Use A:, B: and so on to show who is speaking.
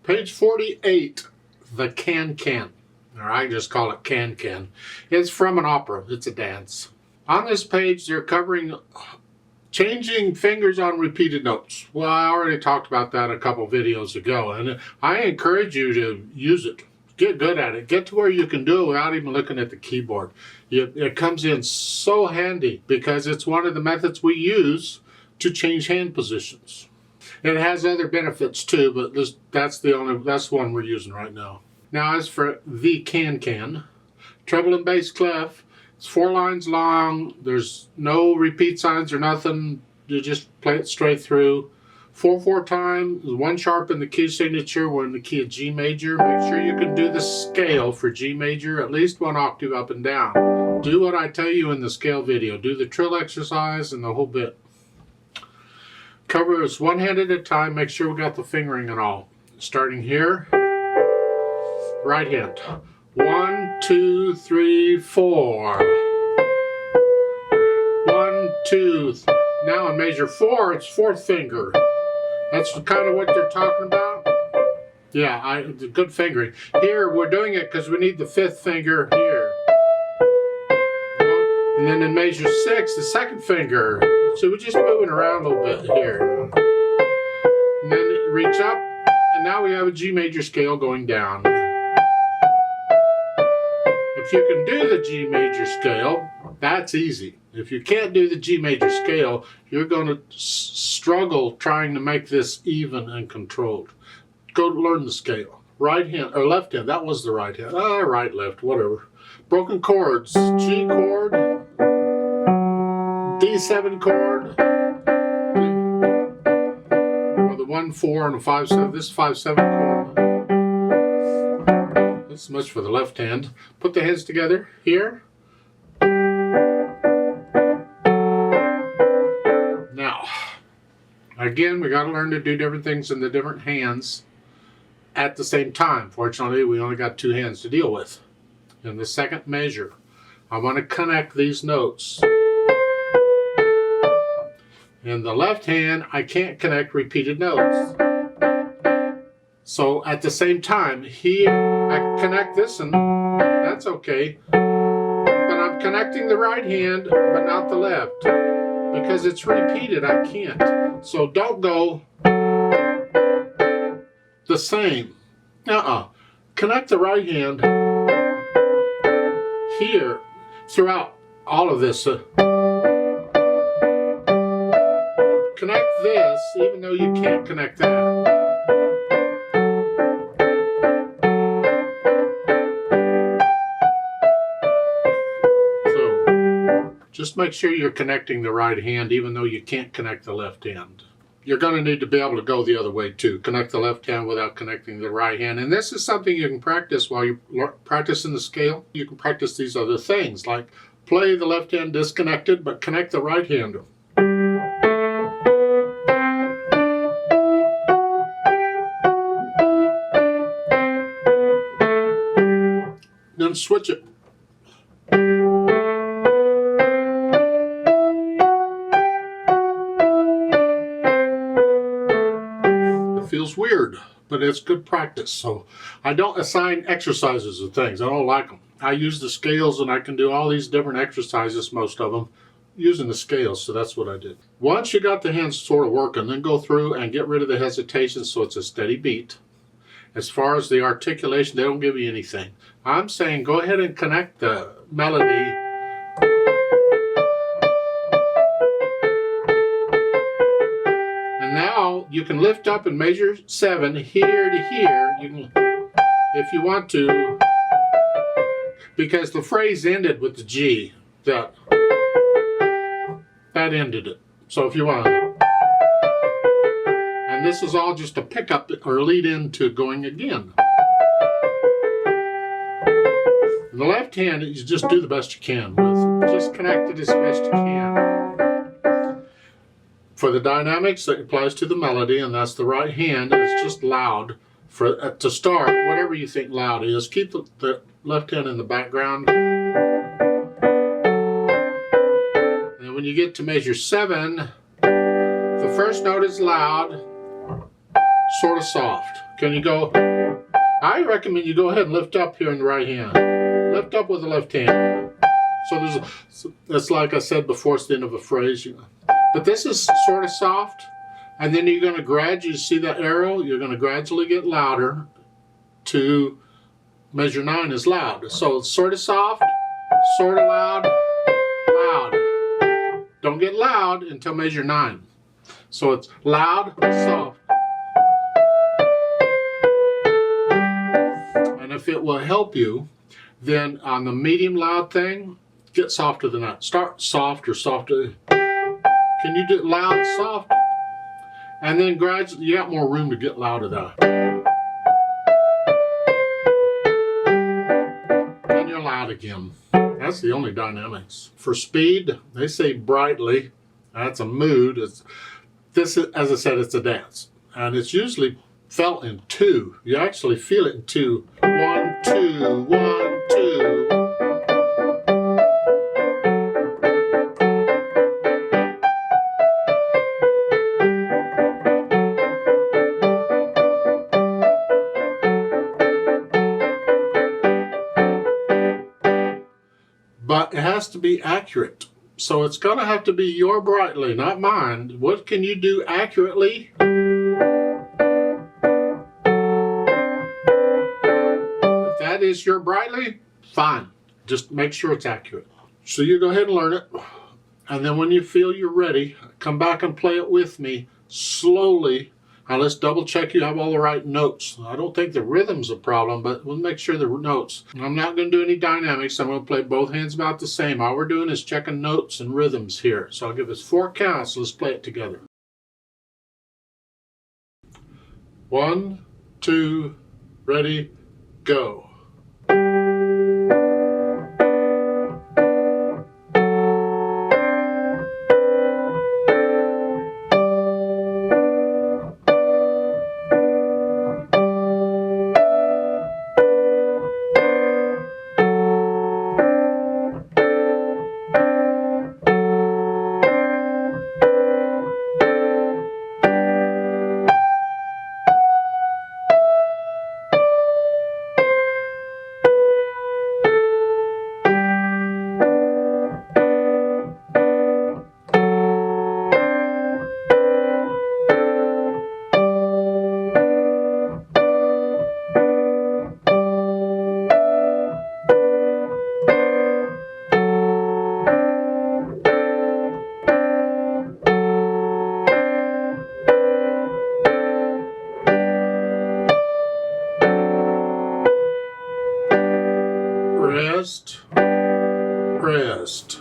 A: Page 48, the can-can, or I just call it can-can. It's from an opera. It's a dance. On this page, they're covering changing fingers on repeated notes. Well, I already talked about that a couple videos ago, and I encourage you to use it. Get good at it. Get to where you can do it without even looking at the keyboard. It comes in so handy because it's one of the methods we use to change hand positions. It has other benefits too, but that's the one we're using right now. Now, as for the can-can, treble and bass clef, it's 4 lines long. There's no repeat signs or nothing. You just play it straight through. 4/4 time, 1 sharp in the key signature. We're in the key of G major. Make sure you can do the scale for G major, at least 1 octave up and down. Do what I tell you in the scale video. Do the trill exercise and the whole bit. Cover us 1 hand at a time. Make sure we got the fingering and all. Starting here, right hand. 1, 2, 3, 4. 1, 2. Now in measure 4, it's 4th finger. That's kind of what they're talking about. Yeah, good fingering. Here, we're doing it because we need the 5th finger here. And then in measure 6, the 2nd finger. So we're just moving around a little bit here. And then reach up, and now we have a G major scale going down. If you can do the G major scale, that's easy. If you can't do the G major scale, you're going to struggle trying to make this even and controlled. Go learn the scale. Right hand, or left hand, that was the right hand. Right, left, whatever. Broken chords, G chord, D7 chord, or the 1/4 and a 5/7. This 5/7 chord. That's much for the left hand. Put the hands together here. Now, again, we got to learn to do different things in the different hands at the same time. Fortunately, we only got 2 hands to deal with. In the 2nd measure, I want to connect these notes. In the left hand, I can't connect repeated notes. So at the same time, here, I can connect this and that's okay. But I'm connecting the right hand, but not the left. Because it's repeated, I can't. So don't go the same. Connect the right hand here throughout all of this. Connect this, even though you can't connect that. So, just make sure you're connecting the right hand, even though you can't connect the left hand. You're going to need to be able to go the other way too. Connect the left hand without connecting the right hand. And this is something you can practice while you're practicing the scale. You can practice these other things, like play the left hand disconnected, but connect the right hand. Then switch it. Feels weird, but it's good practice. So I don't assign exercises of things. I don't like them. I use the scales and I can do all these different exercises, most of them, using the scales. So that's what I did. Once you got the hands sort of working, then go through and get rid of the hesitation so it's a steady beat. As far as the articulation, they don't give you anything. I'm saying go ahead and connect the melody. Now you can lift up in measure 7 here to here. You can, if you want to, because the phrase ended with the G. That ended it. So if you want to, and this is all just a pickup or lead into going again. In the left hand, you just do the best you can with. Just connect it as best you can. For the dynamics, that applies to the melody, and that's the right hand. It's just loud. To start, whatever you think loud is, keep the left hand in the background. And then when you get to measure 7, the first note is loud, sort of soft. Can you go? I recommend you go ahead and lift up here in the right hand. Lift up with the left hand. That's like I said before, it's the end of a phrase. But this is sort of soft, and then you're going to gradually, see that arrow? You're going to gradually get louder to measure 9 is loud. So it's sort of soft, sort of loud, loud. Don't get loud until measure 9. So it's loud, soft. And if it will help you, then on the medium loud thing, get softer than that. Start soft or softer. Can you do loud, soft? And then gradually, you got more room to get louder though. And you're loud again. That's the only dynamics. For speed, they say brightly. That's a mood. This is, as I said, it's a dance. And it's usually felt in 2. You actually feel it in 2. 1, 2, 1, 2. But it has to be accurate. So it's going to have to be your brightly, not mine. What can you do accurately? If that is your brightly, fine. Just make sure it's accurate. So you go ahead and learn it. And then when you feel you're ready, come back and play it with me slowly. Now let's double check you have all the right notes. I don't think the rhythm's a problem, but we'll make sure the notes. I'm not going to do any dynamics. I'm going to play both hands about the same. All we're doing is checking notes and rhythms here. So I'll give us 4 counts. Let's play it together. 1, 2, ready, go. Rest, rest.